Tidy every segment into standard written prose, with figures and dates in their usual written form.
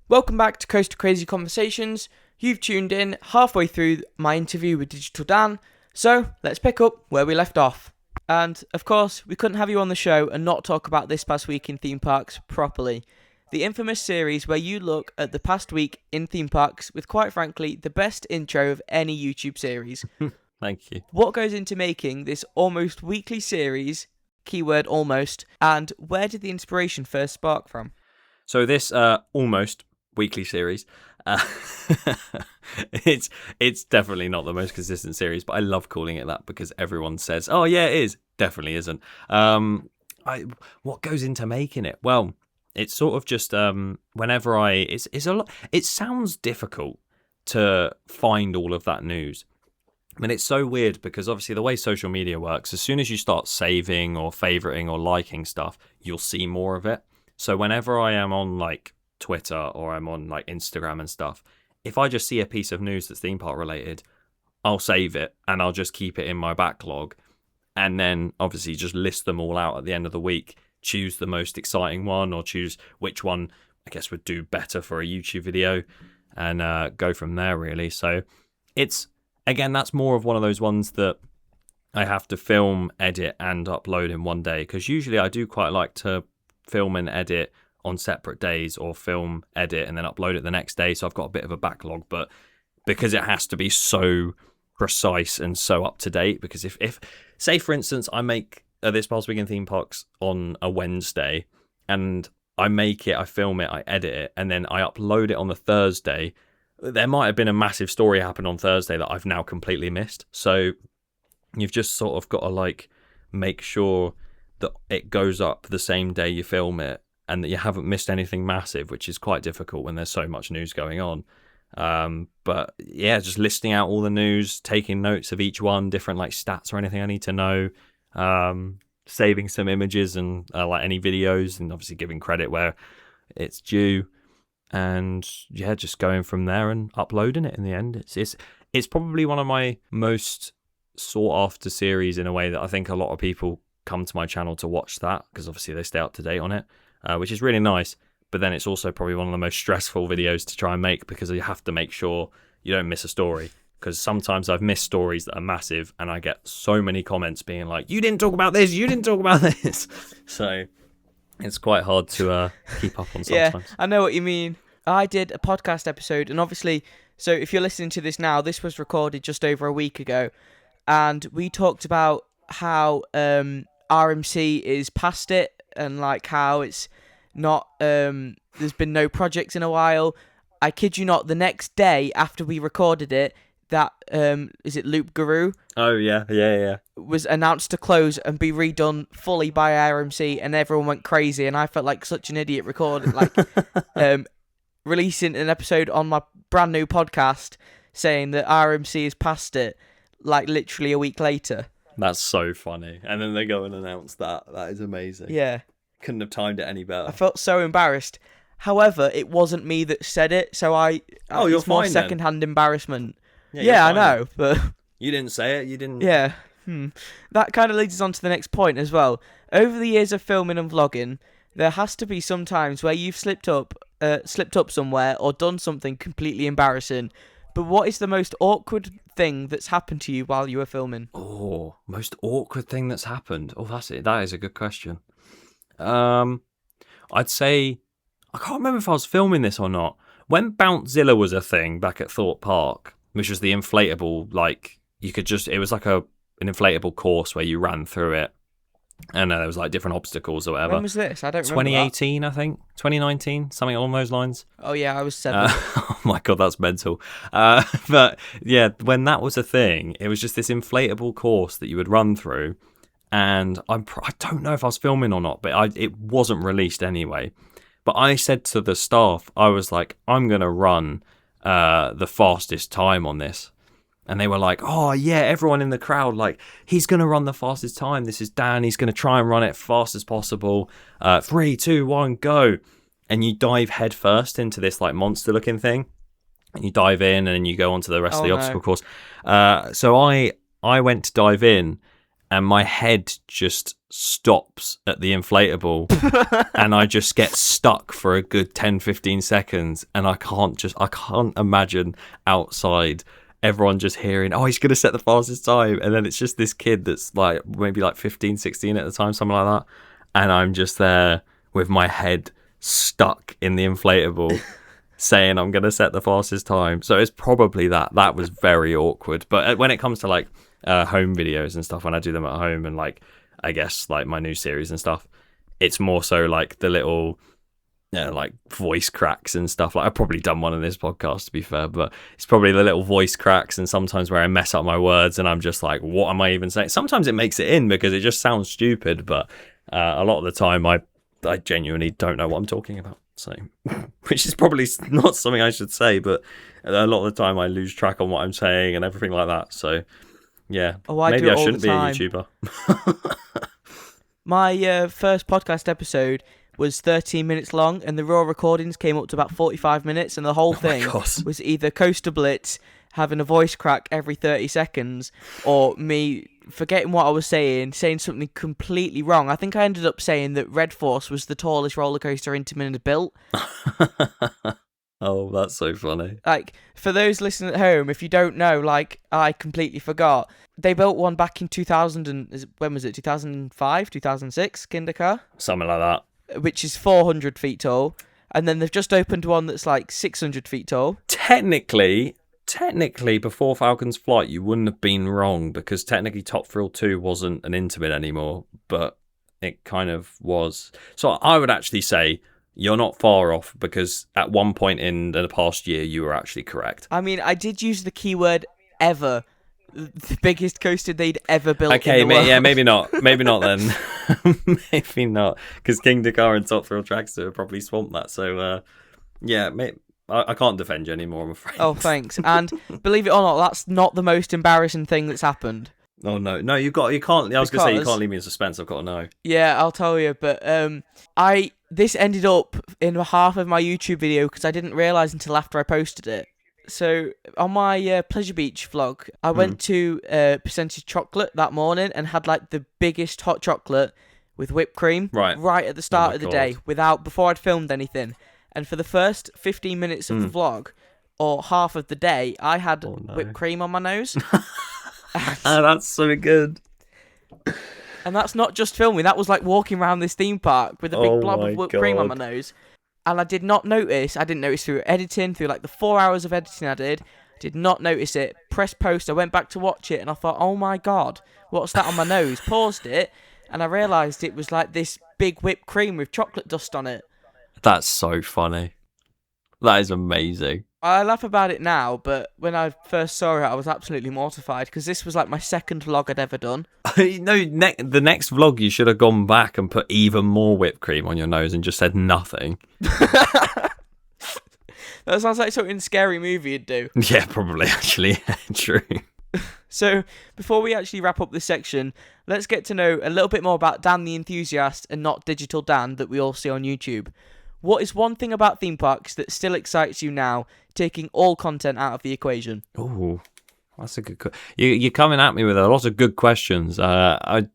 Welcome back to Coast to Crazy Conversations. You've tuned in halfway through my interview with Digital Dan, so let's pick up where we left off. And, of course, we couldn't have you on the show and not talk about this past week in theme parks properly. The infamous series where you look at the past week in theme parks with, quite frankly, the best intro of any YouTube series. Thank you. What goes into making this almost weekly series, keyword almost, and where did the inspiration first spark from? So this almost weekly series, it's definitely not the most consistent series, but I love calling it that because everyone says, "Oh yeah, it is." Definitely isn't. What goes into making it? Well, it's sort of just whenever it's a lot. It sounds difficult to find all of that news. I mean, it's so weird because obviously the way social media works, as soon as you start saving or favoriting or liking stuff, you'll see more of it. So whenever I am on like Twitter or I'm on like Instagram and stuff, if I just see a piece of news that's theme park related, I'll save it and I'll just keep it in my backlog. And then obviously just list them all out at the end of the week, choose the most exciting one or choose which one I guess would do better for a YouTube video and go from there really. So it's, again, that's more of one of those ones that I have to film, edit and upload in one day because usually I do quite like to film and edit on separate days or film, edit and then upload it the next day. So I've got a bit of a backlog, but because it has to be so precise and so up to date, because if say for instance I make this past week in theme parks on a Wednesday and I film it, I edit it and then I upload it on the Thursday, there might have been a massive story happen on Thursday that I've now completely missed. So you've just sort of got to like make sure that it goes up the same day you film it and that you haven't missed anything massive, which is quite difficult when there's so much news going on. But yeah, just listing out all the news, taking notes of each one, different like stats or anything I need to know, saving some images and like any videos and obviously giving credit where it's due. And yeah, just going from there and uploading it in the end. It's probably one of my most sought after series in a way that I think a lot of people come to my channel to watch that because obviously they stay up to date on it, which is really nice. But then it's also probably one of the most stressful videos to try and make because you have to make sure you don't miss a story. Because sometimes I've missed stories that are massive and I get so many comments being like, "You didn't talk about this, you didn't talk about this." So it's quite hard to keep up on sometimes. Yeah, I know what you mean. I did a podcast episode, and obviously, so if you're listening to this now, this was recorded just over a week ago, and we talked about how RMC is past it, and like how it's not, there's been no projects in a while. I kid you not, the next day after we recorded it, that, is it Loop Guru? Oh, yeah. Was announced to close and be redone fully by RMC, and everyone went crazy, and I felt like such an idiot recording, like, releasing an episode on my brand new podcast saying that RMC is past it, like, literally a week later. That's so funny. And then they go and announce that. That is amazing. Yeah. Couldn't have timed it any better. I felt so embarrassed. However, it wasn't me that said it, so you're it's more fine second-hand embarrassment. Yeah, I know, but... You didn't say it, you didn't... Yeah. That kind of leads us on to the next point as well. Over the years of filming and vlogging, there has to be some times where you've slipped up somewhere or done something completely embarrassing. But what is the most awkward thing that's happened to you while you were filming? Oh, most awkward thing that's happened? Oh, that's it. That is a good question. I'd say... I can't remember if I was filming this or not. When Bountzilla was a thing back at Thorpe Park, which was the inflatable, like, it was like an inflatable course where you ran through it. And there was like different obstacles or whatever. When was this? I don't remember. 2018, I think. 2019, something along those lines. Oh, yeah, I was 7. Oh my God, that's mental. But yeah, when that was a thing, it was just this inflatable course that you would run through. And I don't know if I was filming or not, but it wasn't released anyway. But I said to the staff, I was like, I'm going to run the fastest time on this. And they were like, "Oh, yeah, everyone in the crowd, like, he's going to run the fastest time. This is Dan. He's going to try and run it fast as possible. 3, 2, 1, go." And you dive head first into this, like, monster-looking thing. And you dive in and then you go on to the rest of the obstacle course. So I went to dive in and my head just stops at the inflatable, and I just get stuck for a good 10-15 seconds, and I can't imagine outside everyone just hearing, oh, he's gonna set the fastest time, and then it's just this kid that's like maybe like 15, 16 at the time, something like that, and I'm just there with my head stuck in the inflatable saying I'm gonna set the fastest time. So it's probably that was very awkward. But when it comes to like home videos and stuff, when I do them at home, and like I guess like my new series and stuff, it's more so like the little like voice cracks and stuff. Like I've probably done one in this podcast, to be fair, but it's probably the little voice cracks and sometimes where I mess up my words and I'm just like, what am I even saying? Sometimes it makes it in because it just sounds stupid, but a lot of the time I genuinely don't know what I'm talking about. So, which is probably not something I should say, but a lot of the time I lose track on what I'm saying and everything like that. So, yeah, maybe I shouldn't be a YouTuber. My first podcast episode was 13 minutes long, and the raw recordings came up to about 45 minutes, and the whole thing was either Coaster Blitz having a voice crack every 30 seconds, or me forgetting what I was saying something completely wrong. I think I ended up saying that Red Force was the tallest roller coaster Intamin had built. Oh, that's so funny. Like, for those listening at home, if you don't know, like, I completely forgot. They built one back in 2000 and, when was it, 2005, 2006, Kindercar? Something like that. Which is 400 feet tall. And then they've just opened one that's like 600 feet tall. Technically, before Falcon's Flight, you wouldn't have been wrong, because technically Top Thrill 2 wasn't an Intamin anymore, but it kind of was. So I would actually say you're not far off, because at one point in the past year, you were actually correct. I mean, I did use the keyword ever. The biggest coaster they'd ever built. Okay, in the world. Yeah, maybe not. Maybe not then. Maybe not, because King Dakar and Top Thrill Trackster would probably swamp that. So, yeah, I can't defend you anymore, I'm afraid. Oh, thanks. And believe it or not, that's not the most embarrassing thing that's happened. Oh no, you can't. I was gonna say you can't leave me in suspense. I've got to know. Yeah, I'll tell you. But this ended up in half of my YouTube video because I didn't realise until after I posted it. So on my Pleasure Beach vlog, I went to Percentage Chocolate that morning and had like the biggest hot chocolate with whipped cream right at the start of the day, before I'd filmed anything. And for the first 15 minutes of the vlog, or half of the day, I had whipped cream on my nose. That's so good. And that's not just filming, that was like walking around this theme park with a big blob of whipped cream on my nose. And I didn't notice through editing, through like the 4 hours of editing I did not notice it. Press post, I went back to watch it and I thought, oh my God, what's that on my nose? Paused it and I realised it was like this big whipped cream with chocolate dust on it. That's so funny. That is amazing. I laugh about it now, but when I first saw it, I was absolutely mortified because this was like my second vlog I'd ever done. No, the next vlog you should have gone back and put even more whipped cream on your nose and just said nothing. That sounds like something a scary movie would do. Yeah, probably, actually. True. So, before we actually wrap up this section, let's get to know a little bit more about Dan the Enthusiast and not Digital Dan that we all see on YouTube. What is one thing about theme parks that still excites you now, taking all content out of the equation? Oh, that's a good question. You're coming at me with a lot of good questions. I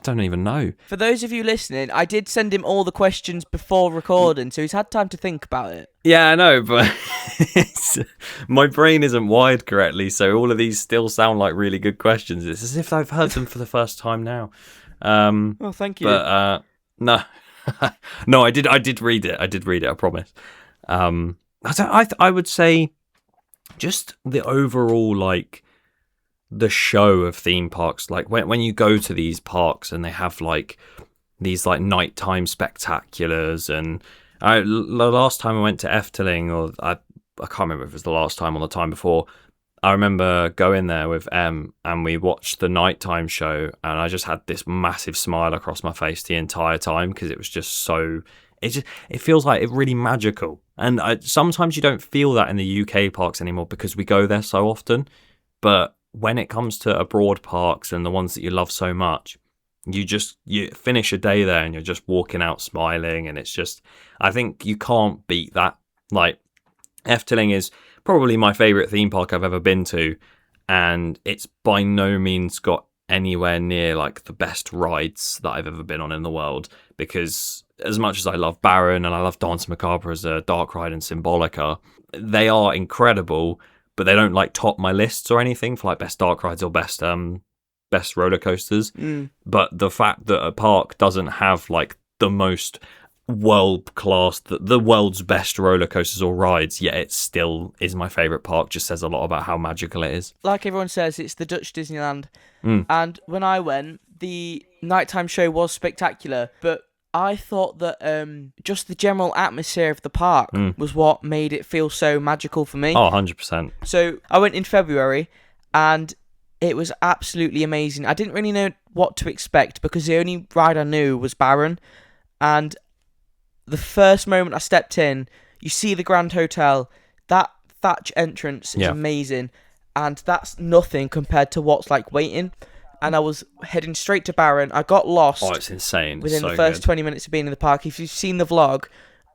don't even know. For those of you listening, I did send him all the questions before recording, so he's had time to think about it. Yeah, I know, but my brain isn't wired correctly, so all of these still sound like really good questions. It's as if I've heard them for the first time now. Well, thank you. But no. No, I did read it. I promise. I would say just the overall, like, the show of theme parks. Like when you go to these parks and they have like these like nighttime spectaculars, and the last time I went to Efteling, or I can't remember if it was the last time or the time before, I remember going there with Em and we watched the nighttime show, and I just had this massive smile across my face the entire time because it was just so. It feels like it's really magical, and sometimes you don't feel that in the UK parks anymore because we go there so often. But when it comes to abroad parks and the ones that you love so much, you finish a day there and you're just walking out smiling, and it's just, I think you can't beat that. Like, Efteling is probably my favourite theme park I've ever been to, and it's by no means got anywhere near like the best rides that I've ever been on in the world, because as much as I love Baron and I love Dance Macabre as a dark ride and Symbolica, they are incredible, but they don't like top my lists or anything for like best dark rides or best roller coasters. But the fact that a park doesn't have like the most world class, the world's best roller coasters or rides, yet it still is my favorite park, just says a lot about how magical it is. Like everyone says, it's the Dutch Disneyland. And when I went, the nighttime show was spectacular, but I thought that just the general atmosphere of the park was what made it feel so magical for me. Oh, 100%. So I went in February, and it was absolutely amazing. I didn't really know what to expect because the only ride I knew was Baron, and the first moment I stepped in, you see the Grand Hotel. That thatch entrance is amazing, and that's nothing compared to what's like waiting. And I was heading straight to Baron. I got lost. Oh, it's insane. Within the first 20 minutes of being in the park. If you've seen the vlog,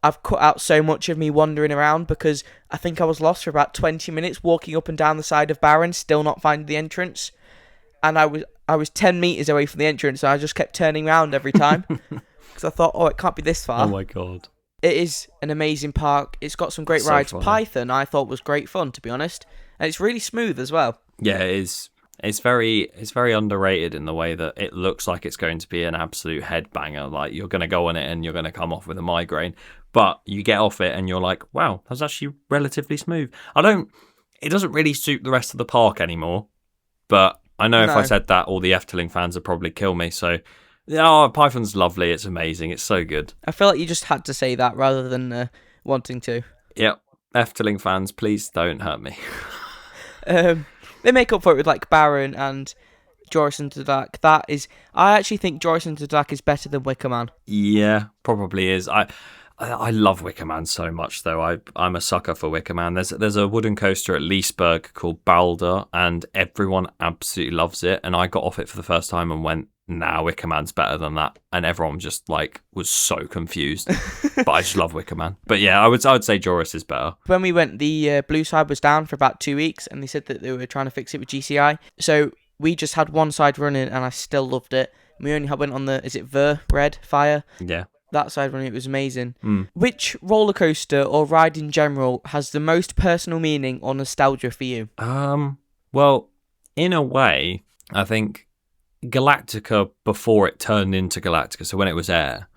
I've cut out so much of me wandering around because I think I was lost for about 20 minutes walking up and down the side of Baron, still not finding the entrance. And I was 10 meters away from the entrance, and I just kept turning around every time because I thought, oh, it can't be this far. Oh my god. It is an amazing park. It's got some great rides. Funny. Python, I thought, was great fun, to be honest. And it's really smooth as well. Yeah, it is. It's very underrated in the way that it looks like it's going to be an absolute headbanger. Like, you're going to go on it and you're going to come off with a migraine. But you get off it and you're like, wow, that's actually relatively smooth. It doesn't really suit the rest of the park anymore. But I know if I said that, all the Efteling fans would probably kill me. So, yeah, Python's lovely. It's amazing. It's so good. I feel like you just had to say that rather than wanting to. Yep. Efteling fans, please don't hurt me. They make up for it with like Baron and Joris and the Dark. I actually think Joris and the Dark is better than Wicker Man. Yeah, probably is. I love Wicker Man so much, though. I'm a sucker for Wicker Man. There's a wooden coaster at Leesburg called Balder, and everyone absolutely loves it. And I got off it for the first time and went, nah, Wicker Man's better than that. And everyone just like was so confused. But I just love Wicker Man. But yeah, I would say Joris is better. When we went, the blue side was down for about 2 weeks, and they said that they were trying to fix it with GCI. So we just had one side running, and I still loved it. We only went on the, is it Red Fire? Yeah. That side running, it was amazing. Which roller coaster or ride in general has the most personal meaning or nostalgia for you? Well, in a way, I think Galactica before it turned into Galactica, so when it was Air,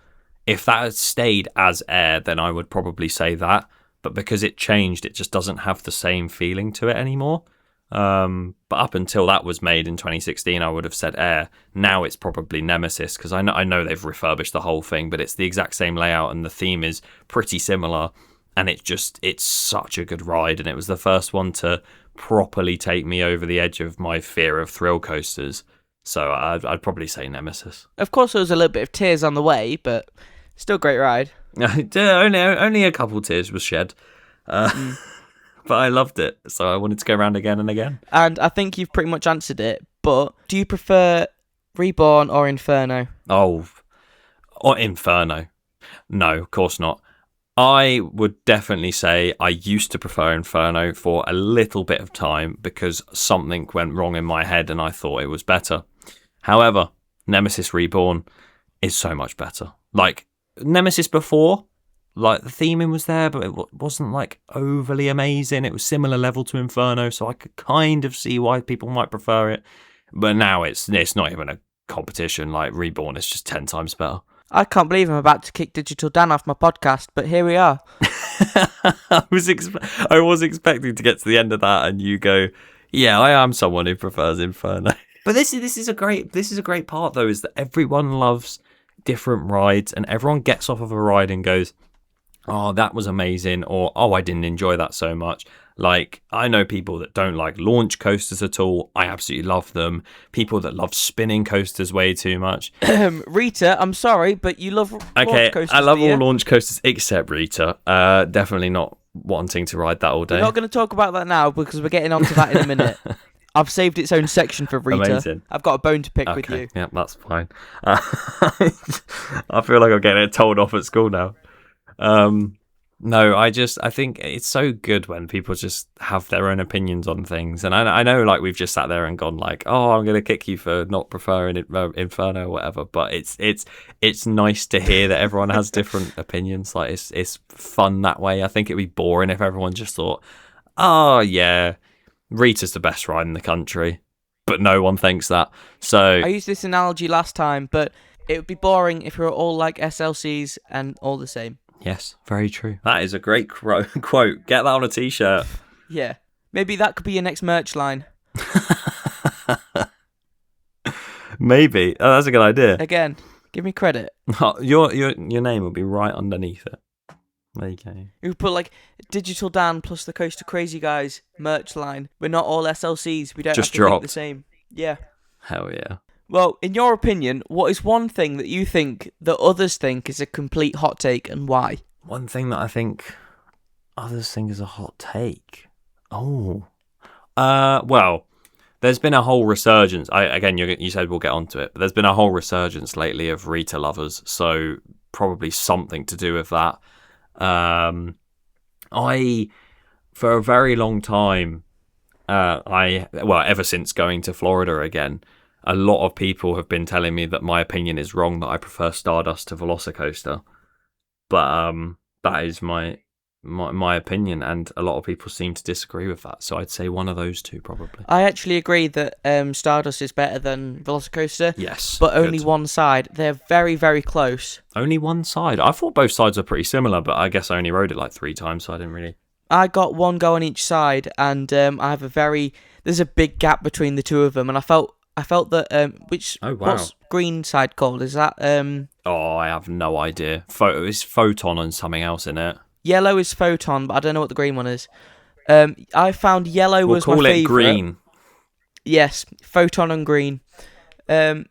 if that had stayed as Air, then I would probably say that. But because it changed, it just doesn't have the same feeling to it anymore. But up until that was made in 2016, I would have said Air. Now it's probably Nemesis, because I know they've refurbished the whole thing, but it's the exact same layout and the theme is pretty similar. And it's such a good ride, and it was the first one to properly take me over the edge of my fear of thrill coasters. So I'd probably say Nemesis. Of course, there was a little bit of tears on the way, but still a great ride. only a couple tears was shed. But I loved it, so I wanted to go around again and again. And I think you've pretty much answered it, but do you prefer Reborn or Inferno? Or Inferno. No, of course not. I would definitely say I used to prefer Inferno for a little bit of time because something went wrong in my head and I thought it was better. However, Nemesis Reborn is so much better. Like, Nemesis before, like, the theming was there, but it wasn't, like, overly amazing. It was similar level to Inferno, so I could kind of see why people might prefer it. But now it's not even a competition. Like, Reborn is just 10 times better. I can't believe I'm about to kick Digital Dan off my podcast, but here we are. I was expecting to get to the end of that and you go, yeah, I am someone who prefers Inferno. But this is a great part, though, is that everyone loves different rides and everyone gets off of a ride and goes, oh, that was amazing, or oh, I didn't enjoy that so much. Like, I know people that don't like launch coasters at all. I absolutely love them. People that love spinning coasters way too much. Rita, I'm sorry, but you love launch coasters. I love all launch coasters except Rita. Definitely not wanting to ride that all day. We're not going to talk about that now because we're getting onto that in a minute. I've saved its own section for Rita. Amazing. I've got a bone to pick with you. Yeah, that's fine. I feel like I'm getting it told off at school now. No, I think it's so good when people just have their own opinions on things. And I know, like, we've just sat there and gone, like, oh, I'm going to kick you for not preferring Inferno or whatever. But it's nice to hear that everyone has different opinions. Like, it's fun that way. I think it'd be boring if everyone just thought, oh, yeah, Rita's the best ride in the country. But no one thinks that. So I used this analogy last time, but it would be boring if we were all like SLCs and all the same. yes, very true. That is a great quote. Get that on a t-shirt. Yeah. Maybe that could be your next merch line. Maybe. Oh, that's a good idea. Again, give me credit. Your name will be right underneath it. There you go. You put like Digital Dan plus the Coaster Crazy Guys merch line. We're not all SLCs. We don't Just have to think dropped. the same. Yeah. Hell yeah. Well, in your opinion, what is one thing that you think that others think is a complete hot take and why? One thing that I think others think is a hot take. Oh. Well, there's been a whole resurgence. You said we'll get onto it, but there's been a whole resurgence lately of Rita lovers, so probably something to do with that. I, for a very long time, ever since going to Florida again, a lot of people have been telling me that my opinion is wrong, that I prefer Stardust to Velocicoaster. But that is my opinion, and a lot of people seem to disagree with that. So I'd say one of those two, probably. I actually agree that Stardust is better than Velocicoaster. Yes. But only good. one side. They're very, very close. Only one side? I thought both sides were pretty similar, but I guess I only rode it like 3 times, so I didn't really... I got one go on each side, and I have there's a big gap between the two of them, and I felt that Oh, wow. what's green side called? Is that Oh, I have no idea. It's Photon and something else in it. yellow is Photon, but I don't know what the green one is. I found yellow We'll was my call it favourite. green. Yes, Photon and green. I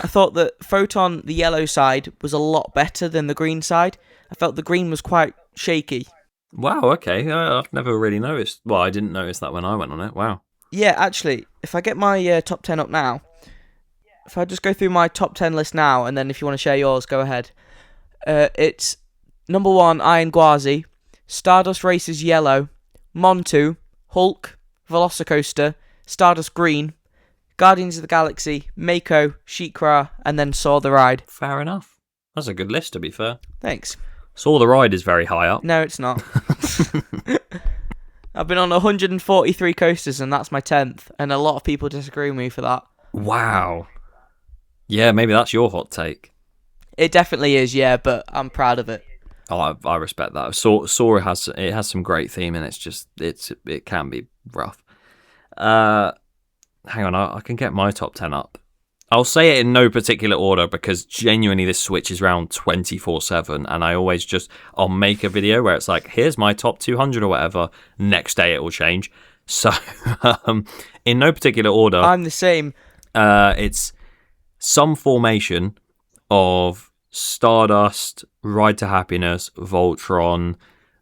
thought that Photon, the yellow side, was a lot better than the green side. I felt the green was quite shaky. Wow, okay. I've never really noticed. Well, I didn't notice that when I went on it. Wow. Yeah, actually, if I get my top 10 up now, if I just go through my top 10 list now, and then if you want to share yours, go ahead. It's number 1, Iron Gwazi, Stardust Races Yellow, Montu, Hulk, Velocicoaster, Stardust Green, Guardians of the Galaxy, Mako, Sheikra, and then Saw the Ride. Fair enough. That's a good list, to be fair. Thanks. Saw the Ride is very high up. No, it's not. I've been on 143 coasters, and that's my 10th, and a lot of people disagree with me for that. Wow. Yeah, maybe that's your hot take. It definitely is, yeah, but I'm proud of it. Oh, I respect that. Saw has some great theme, and it can be rough. Hang on, I can get my top 10 up. I'll say it in no particular order because genuinely this switches around 24/7, and I'll make a video where it's like, here's my top 200 or whatever. Next day it will change. So in no particular order. I'm the same. It's some formation of Stardust, Ride to Happiness, Voltron,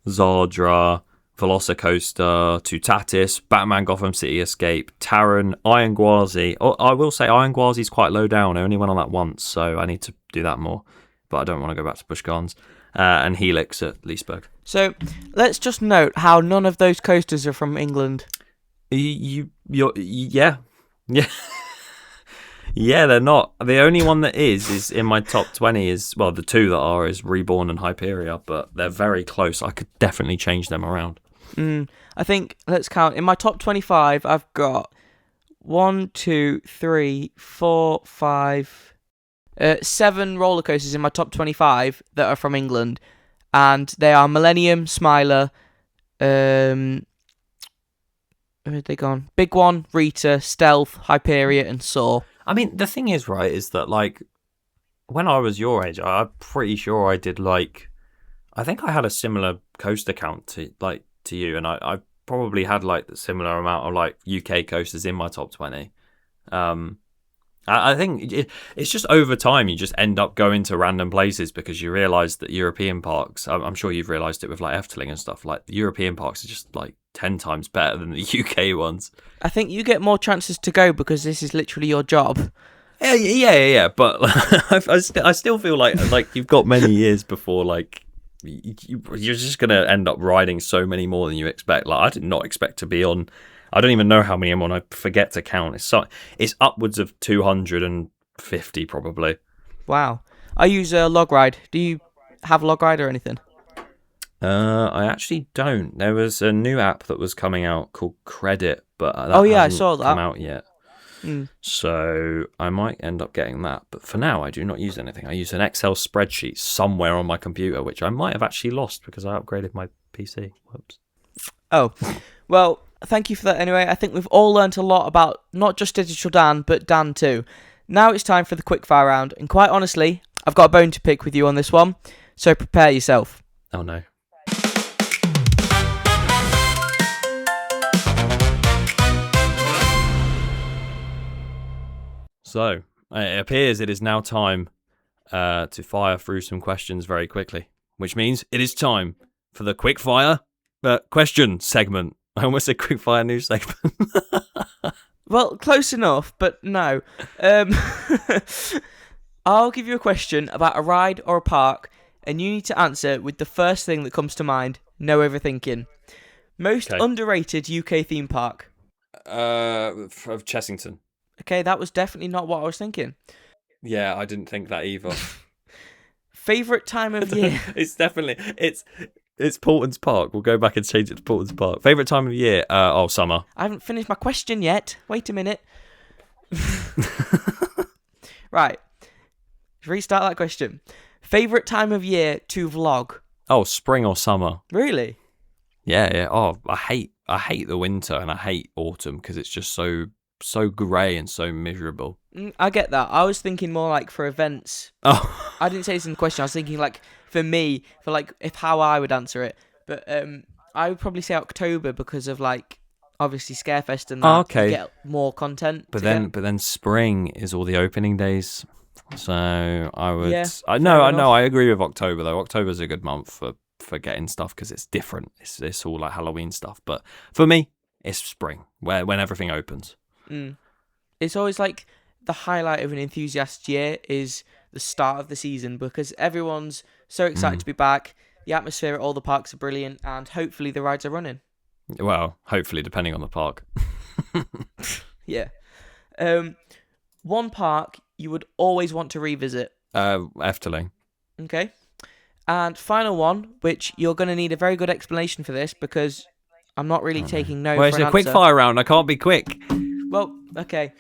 Zardra, Velocicoaster, Tutatis, Batman Gotham City Escape, Taron, Iron Gwazi. Oh, I will say Iron Gwazi's quite low down. I only went on that once, so I need to do that more. But I don't want to go back to Busch Gardens. And Helix at Leesburg. So let's just note how none of those coasters are from England. Yeah. Yeah, they're not. The only one that is in my top 20 is, well, the two that are is Reborn and Hyperia, but they're very close. I could definitely change them around. I think, let's count. In my top 25, I've got 1, 2, 3, 4, 5, 7 roller coasters in my top 25 that are from England, and they are Millennium, Smiler, where have they gone? Big One, Rita, Stealth, Hyperia, and Saw. I mean, the thing is, right, is that, like, when I was your age, I'm pretty sure I did, like, I think I had a similar coaster count to you, and I probably had, like, the similar amount of, like, UK coasters in my top 20. I think it's just over time you just end up going to random places because you realise that European parks, I'm sure you've realised it with, like, Efteling and stuff, like, the European parks are just, like, 10 times better than the UK ones. I think you get more chances to go because this is literally your job. Yeah. But I still feel like you've got many years before, like, you're just going to end up riding so many more than you expect. Like, I did not expect to be on. I don't even know how many I'm on. I forget to count. It's upwards of 250 probably. Wow. I use Logride. Do you have Logride or anything? I actually don't. There was a new app that was coming out called Credit, but that I hasn't saw that. come out yet. Mm. So I might end up getting that. But for now, I do not use anything. I use an Excel spreadsheet somewhere on my computer, which I might have actually lost because I upgraded my PC. Whoops. Oh, well, thank you for that anyway. I think we've all learnt a lot about not just Digital Dan, but Dan too. Now it's time for the quickfire round, and quite honestly, I've got a bone to pick with you on this one, so prepare yourself. Oh no. So, it appears it is now time to fire through some questions very quickly, which means it is time for the quickfire question segment. I almost said quickfire news segment. Well, close enough, but no. I'll give you a question about a ride or a park, and you need to answer with the first thing that comes to mind, no overthinking. Most underrated UK theme park? Of Chessington. Okay, that was definitely not what I was thinking. Yeah, I didn't think that either. Favourite time of year? It's definitely it's Portons Park. We'll go back and change it to Portons Park. Favourite time of year? Summer. I haven't finished my question yet. Wait a minute. Right. Restart that question. Favourite time of year to vlog? Oh, spring or summer. Really? Yeah. Oh, I hate the winter and I hate autumn because it's just so grey and so miserable. I get that. I was thinking more like for events. Oh. I didn't say this in the question. I was thinking like for me, for like if how I would answer it. But I would probably say October because of like obviously Scarefest and that. Oh, okay. You get more content. But then spring is all the opening days. So I would. Yeah, I know. I agree with October though. October's a good month for getting stuff because it's different. It's all like Halloween stuff. But for me, it's spring when everything opens. It's always like the highlight of an enthusiast year is the start of the season because everyone's so excited to be back. The atmosphere at all the parks are brilliant, and hopefully the rides are running. Well, hopefully, depending on the park. Yeah. One park you would always want to revisit. Efteling. Okay. And final one, which you're going to need a very good explanation for this because I'm not really taking no Well, for it's an a quick answer. fire round. I can't be quick. Well, okay.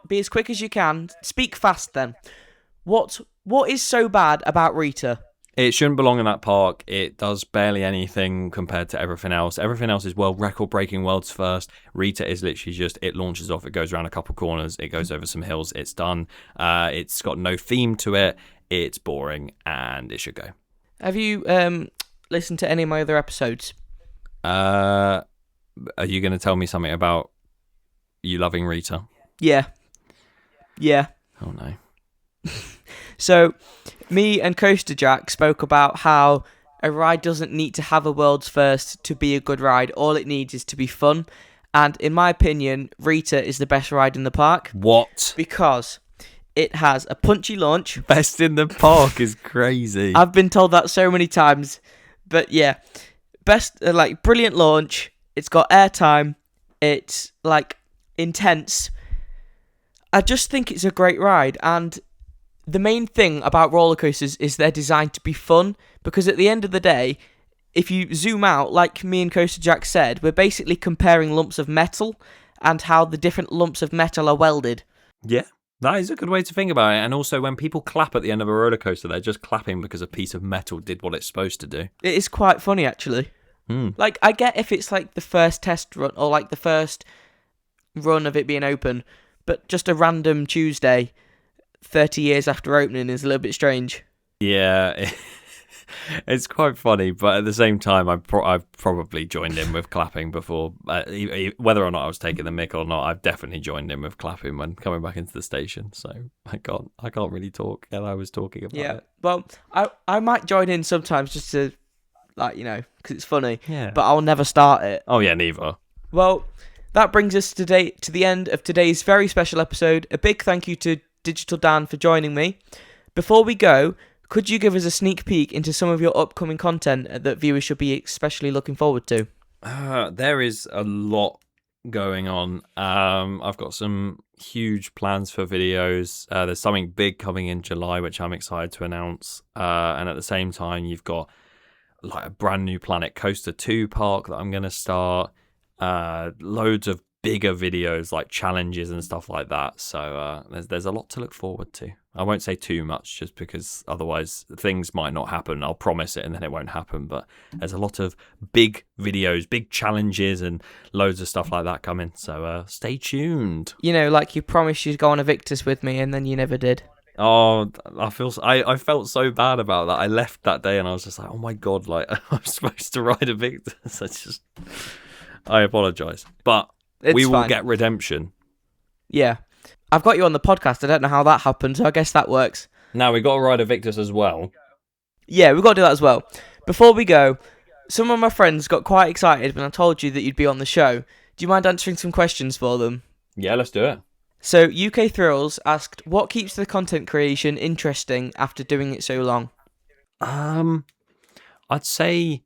Be as quick as you can. Speak fast then. What is so bad about Rita? It shouldn't belong in that park. It does barely anything compared to everything else. Everything else is record-breaking, world's first. Rita is literally just, it launches off, it goes around a couple corners, it goes over some hills, it's done. It's got no theme to it, it's boring, and it should go. Have you listened to any of my other episodes? Are you going to tell me something about you loving Rita? Yeah. Oh, no. So, me and Coaster Jack spoke about how a ride doesn't need to have a world's first to be a good ride. All it needs is to be fun. And in my opinion, Rita is the best ride in the park. What? Because it has a punchy launch. Best in the park is crazy. I've been told that so many times. But yeah, best, brilliant launch. It's got airtime. It's, intense. I just think it's a great ride. And the main thing about roller coasters is they're designed to be fun, because at the end of the day, if you zoom out, like me and Coaster Jack said, we're basically comparing lumps of metal and how the different lumps of metal are welded. Yeah, that is a good way to think about it. And also, when people clap at the end of a roller coaster, they're just clapping because a piece of metal did what it's supposed to do. It is quite funny, actually. I get if it's like the first test run or like the first run of it being open, but just a random Tuesday 30 years after opening is a little bit strange. Yeah, it's quite funny, but at the same time, I've probably joined in with clapping before. Whether or not I was taking the mick or not, I've definitely joined in with clapping when coming back into the station. So I can't really talk, and I was talking about it. Well, I might join in sometimes just to, because it's funny. Yeah. But I'll never start it. Oh yeah, neither. Well, that brings us to the end of today's very special episode. A big thank you to Digital Dan for joining me. Before we go, Could you give us a sneak peek into some of your upcoming content that viewers should be especially looking forward to? There is a lot going on. I've got some huge plans for videos. There's something big coming in July, which I'm excited to announce. And at the same time, you've got like a brand new Planet Coaster 2 park that I'm going to start. Loads of bigger videos like challenges and stuff like that. So there's a lot to look forward to. I won't say too much just because otherwise things might not happen. I'll promise it and then it won't happen. But there's a lot of big videos, big challenges and loads of stuff like that coming. So stay tuned. You know, like you promised you'd go on Evictus with me and then you never did. Oh, I felt so bad about that. I left that day and I was just like, oh my God, like I'm supposed to ride Evictus. I apologise. But we will get redemption. Yeah. I've got you on the podcast. I don't know how that happened, so I guess that works. Now, we got to ride Evictus as well. Yeah, we've got to do that as well. Before we go, some of my friends got quite excited when I told you that you'd be on the show. Do you mind answering some questions for them? Yeah, let's do it. So, UK Thrills asked, what keeps the content creation interesting after doing it so long? I'd say,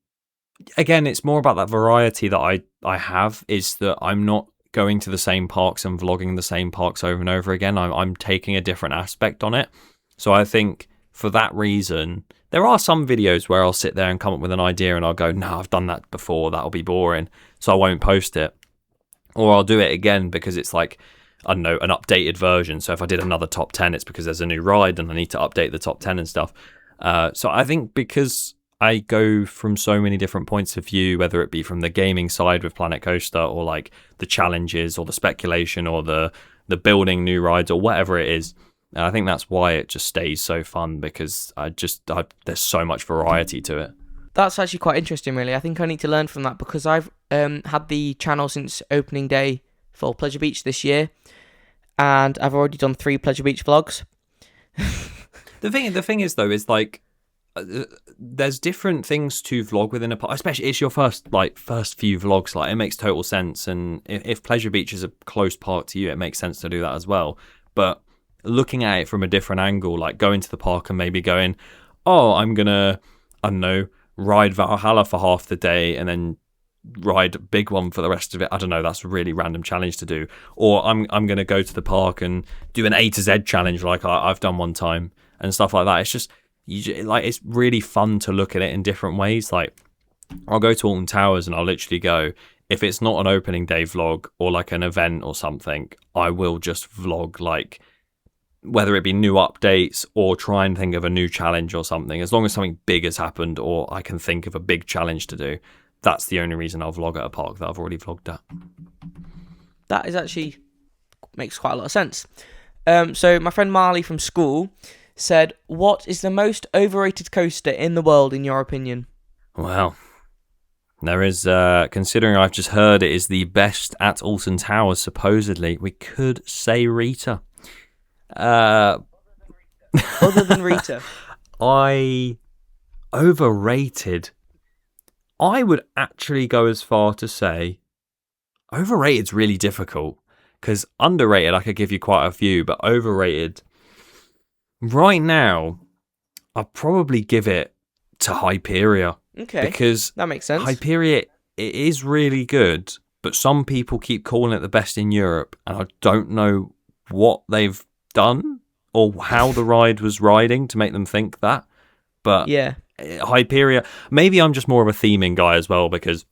again, it's more about that variety that I have, is that I'm not going to the same parks and vlogging the same parks over and over again. I'm taking a different aspect on it. So I think for that reason, there are some videos where I'll sit there and come up with an idea and I'll go, no, I've done that before. That'll be boring. So I won't post it. Or I'll do it again because it's like, I don't know, an updated version. So if I did another top 10, it's because there's a new ride and I need to update the top 10 and stuff. So I think because I go from so many different points of view, whether it be from the gaming side with Planet Coaster or like the challenges or the speculation or the building new rides or whatever it is. And I think that's why it just stays so fun because there's so much variety to it. That's actually quite interesting, really. I think I need to learn from that because I've had the channel since opening day for Pleasure Beach this year, and I've already done 3 Pleasure Beach vlogs. The thing is though, is like, there's different things to vlog within a park, especially it's your first few vlogs. Like, it makes total sense, and if Pleasure Beach is a close park to you, it makes sense to do that as well. But looking at it from a different angle, like going to the park and maybe going, oh, I'm gonna, I don't know, ride Valhalla for half the day and then ride a big one for the rest of it. I don't know, that's a really random challenge to do. Or I'm gonna go to the park and do an A to Z challenge like I've done one time and stuff like that. It's just, it's really fun to look at it in different ways. Like, I'll go to Alton Towers and I'll literally go, if it's not an opening day vlog or like an event or something, I will just vlog, like, whether it be new updates or try and think of a new challenge or something. As long as something big has happened or I can think of a big challenge to do, that's the only reason I'll vlog at a park that I've already vlogged at. That is actually makes quite a lot of sense. So my friend Marley from school said, what is the most overrated coaster in the world in your opinion? Well, there is, considering I've just heard it is the best at Alton Towers, supposedly, we could say Rita. Other than Rita? Overrated. I would actually go as far to say overrated's really difficult, because underrated I could give you quite a few, but overrated, right now, I'll probably give it to Hyperia. Okay, because that makes sense. Hyperia, it is really good, but some people keep calling it the best in Europe, and I don't know what they've done or how the ride was riding to make them think that. But yeah, Hyperia, maybe I'm just more of a theming guy as well, because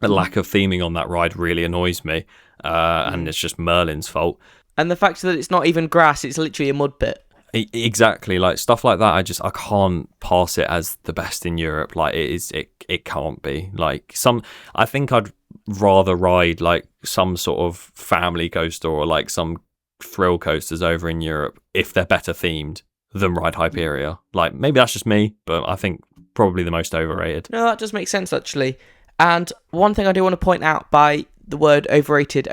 the lack of theming on that ride really annoys me, and it's just Merlin's fault. And the fact that it's not even grass, it's literally a mud pit. Exactly, like stuff like that. I can't pass it as the best in Europe. Like, it can't be. Like, I think I'd rather ride like some sort of family coaster or like some thrill coasters over in Europe if they're better themed than ride Hyperia. Like, maybe that's just me, but I think probably the most overrated. No, that does make sense actually. And one thing I do want to point out by the word overrated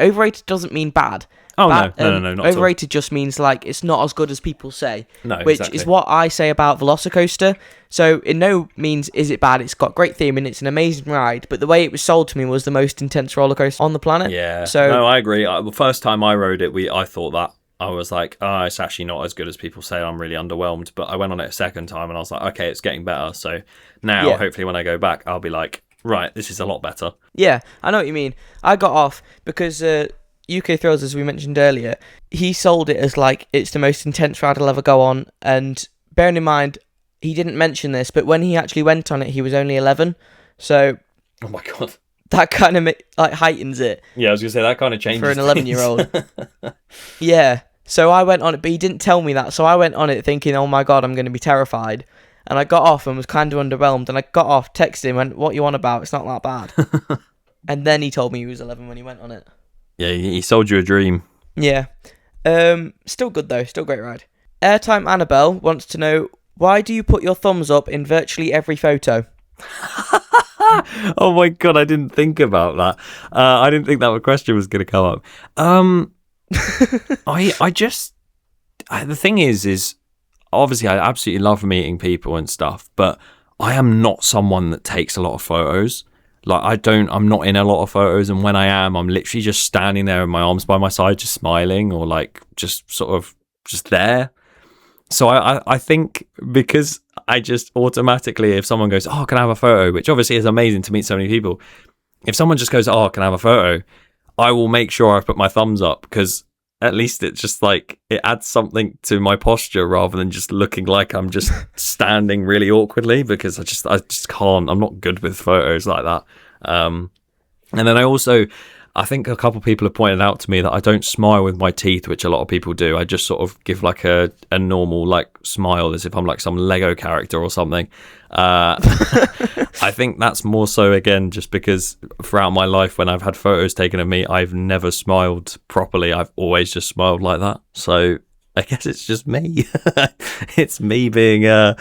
doesn't mean bad. Oh, no, not overrated at all. just means like it's not as good as people say. No, which exactly. is what I say about Velocicoaster. So in no means is it bad. It's got great theme and it's an amazing ride. But the way it was sold to me was the most intense roller coaster on the planet. Yeah. So no, I agree. The first time I rode it, I thought that I was like, oh, it's actually not as good as people say. I'm really underwhelmed. But I went on it a second time and I was like, okay, it's getting better. So now, Yeah. hopefully, when I go back, I'll be like, right, this is a lot better. Yeah, I know what you mean. I got off because UK Thrills, as we mentioned earlier, he sold it as like it's the most intense ride I'll ever go on. And bearing in mind, he didn't mention this, but when he actually went on it, he was only 11. So Oh my God. that kind of like heightens it Yeah, I was going to say that kind of changes for an 11-year-old. things. Yeah. So I went on it, but he didn't tell me that. So I went on it thinking, oh my God, I'm going to be terrified. And I got off and was kind of underwhelmed. And I got off, texted him, went, what you on about? It's not that bad. And then he told me he was 11 when he went on it. Yeah, he sold you a dream. Yeah. Still good though. Still great ride. Airtime Annabelle wants to know, why do you put your thumbs up in virtually every photo? Oh my God, I didn't think about that. I didn't think that question was going to come up. The thing is obviously I absolutely love meeting people and stuff, but I am not someone that takes a lot of photos. Like I'm not in a lot of photos, and when I am, I'm literally just standing there with my arms by my side, just smiling, or like just sort of just there. So I think because I just automatically, if someone goes, oh, can I have a photo? Which obviously is amazing to meet so many people. If someone just goes, oh, can I have a photo? I will make sure I put my thumbs up, because at least it's just like, it adds something to my posture rather than just looking like I'm just standing really awkwardly, because I just can't. I'm not good with photos like that. And then I think a couple of people have pointed out to me that I don't smile with my teeth, which a lot of people do. I just sort of give like a normal like smile as if I'm like some Lego character or something. I think that's more so, again, just because throughout my life when I've had photos taken of me, I've never smiled properly. I've always just smiled like that. So I guess it's just me. It's me being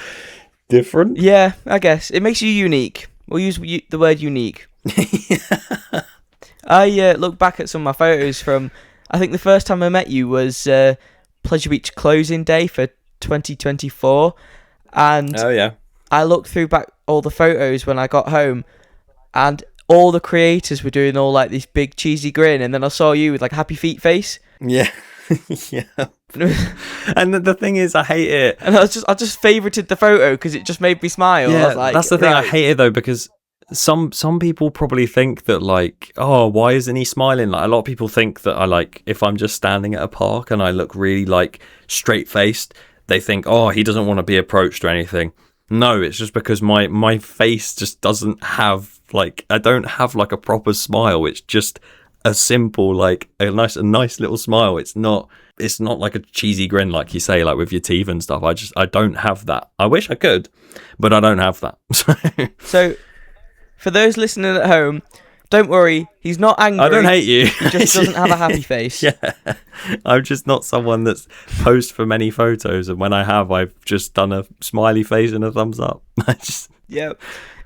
different. Yeah, I guess. It makes you unique. We'll use the word unique. I look back at some of my photos from, I think the first time I met you was Pleasure Beach closing day for 2024. And Oh, yeah. I looked through back all the photos when I got home, and all the creators were doing all like this big cheesy grin, and then I saw you with like a happy feet face. Yeah. Yeah. And the thing is, I hate it. And I just favorited the photo because it just made me smile. Yeah, I was like, that's the thing. right. I hate it though, because some people probably think that like, oh, why isn't he smiling? Like, a lot of people think that I like, if I'm just standing at a park and I look really like straight faced, they think, oh, he doesn't want to be approached or anything. No, it's just because my face just doesn't have like, I don't have like a proper smile. It's just a simple, like a nice little smile. It's not like a cheesy grin like you say, like with your teeth and stuff. I don't have that. I wish I could, but I don't have that. So for those listening at home, don't worry, he's not angry. I don't hate you. He just doesn't have a happy face. Yeah, I'm just not someone that's post for many photos, and when I have, I've just done a smiley face and a thumbs up. Yeah,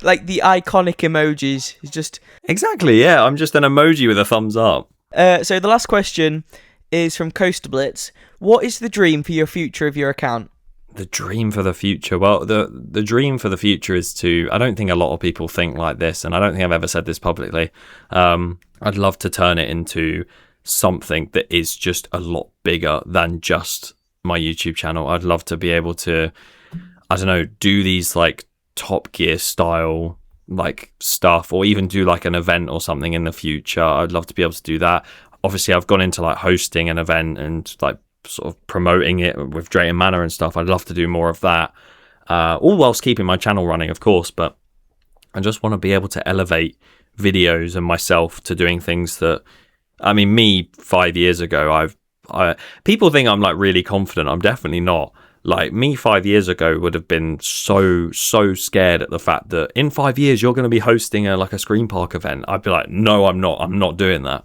like the iconic emojis. It's just exactly, yeah. I'm just an emoji with a thumbs up. So the last question is from Coaster Blitz. What is the dream for your future of your account? The dream for the future. Well, the dream for the future is to, I don't think a lot of people think like this, and I don't think I've ever said this publicly. I'd love to turn it into something that is just a lot bigger than just my YouTube channel. I'd love to be able to, I don't know, do these like Top Gear style like stuff, or even do like an event or something in the future. I'd love to be able to do that. Obviously, I've gone into like hosting an event and like sort of promoting it with Drayton Manor and stuff. I'd love to do more of that, all whilst keeping my channel running, of course. But I just want to be able to elevate videos and myself to doing things that, I mean, me 5 years ago, people think I'm like really confident. I'm definitely not. Like, me 5 years ago would have been so scared at the fact that in 5 years you're going to be hosting a Screen Park event. I'd be like, no, I'm not doing that.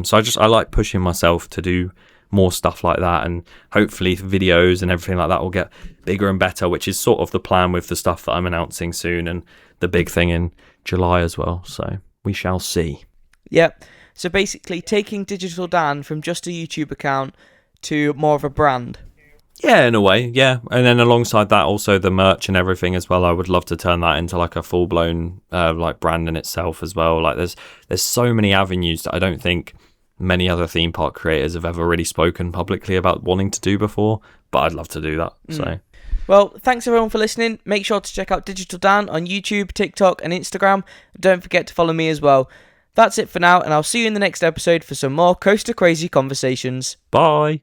So I like pushing myself to do more stuff like that, and hopefully videos and everything like that will get bigger and better, which is sort of the plan with the stuff that I'm announcing soon, and the big thing in July as well. So we shall see. Yep. So basically taking Digital Dan from just a YouTube account to more of a brand. Yeah, in a way, yeah. And then alongside that, also the merch and everything as well. I would love to turn that into like a full blown like brand in itself as well. Like there's so many avenues that I don't think many other theme park creators have ever really spoken publicly about wanting to do before, but I'd love to do that. So well, thanks everyone for listening. Make sure to check out Digital Dan on YouTube, TikTok and Instagram. Don't forget to follow me as well. That's it for now, and I'll see you in the next episode for some more Coaster Crazy conversations. bye.